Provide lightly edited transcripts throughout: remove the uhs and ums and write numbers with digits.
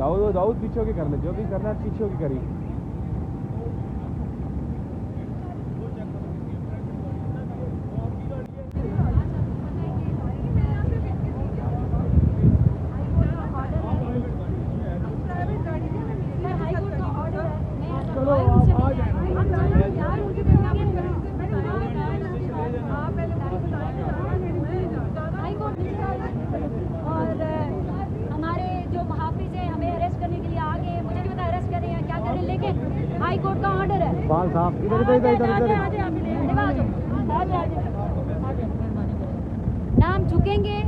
दाऊद पीछे होके कर ले, जो भी करना है पीछे होके करी। हाई कोर्ट का ऑर्डर है। बाल साहब इधर ना हम झुकेंगे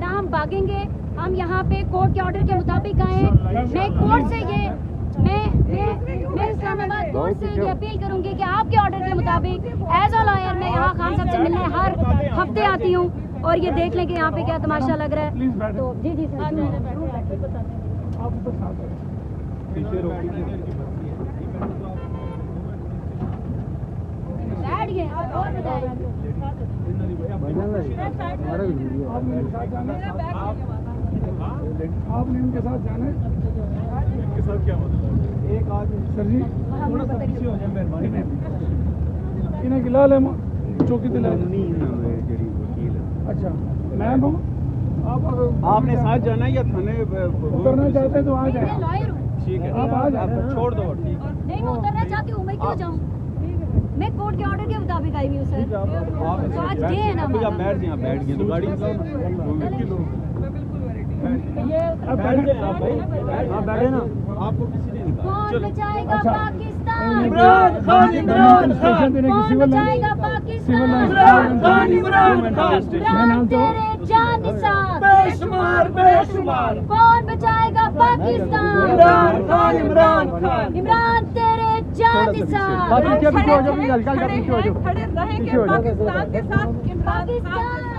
ना हम भागेंगे, हम यहाँ पे कोर्ट के ऑर्डर के मुताबिक आए हैं। मैं कोर्ट से ये मैं इस्लामाबाद कोर्ट से ये अपील करूंगी कि आपके ऑर्डर के मुताबिक एज अ लॉयर मैं यहाँ खान साहब से मिलने हर हफ्ते आती हूँ और ये देख लें कि यहाँ पे क्या तमाशा लग रहा है। तो जी आपने इनके साथ जाना है। इनके साथ क्या मतलब एक आदमी सर जी थोड़ा सा पीछे हो जाए मेहरबानी। इन्हें गिला ले चौकी दिला। अच्छा मैं आपने साथ जाना है या थाने उतरना चाहते हैं तो आ जाए। ठीक है आप आ जाए, छोड़ दो। ठीक है नहीं मैं उतरना चाहती हूँ, मैं क्यों जाऊँ? मैं कोर्ट के ऑर्डर के मुताबिक आई हूँ सर। तो आज डे है ना आप बैठ गए तो गाड़ी बैठ गए आप भाई, आप बैठे ना, आपको किसी ने कौन बचाएगा पाकिस्तान? इमरान खान, इमरान खान, कौन बचाएगा पाकिस्तान? इमरान खान, इमरान खान, इमरान तेरे जान निसार बेशुमार बेशुमार। कौन बचाएगा पाकिस्तान? इमरान खान, इमरान खान, इमरान तेरे जान निसार। पीछे हो जाओ, पीछे हो जाओ, खड़े रहेंगे पाकिस्तान के साथ। पाकिस्तान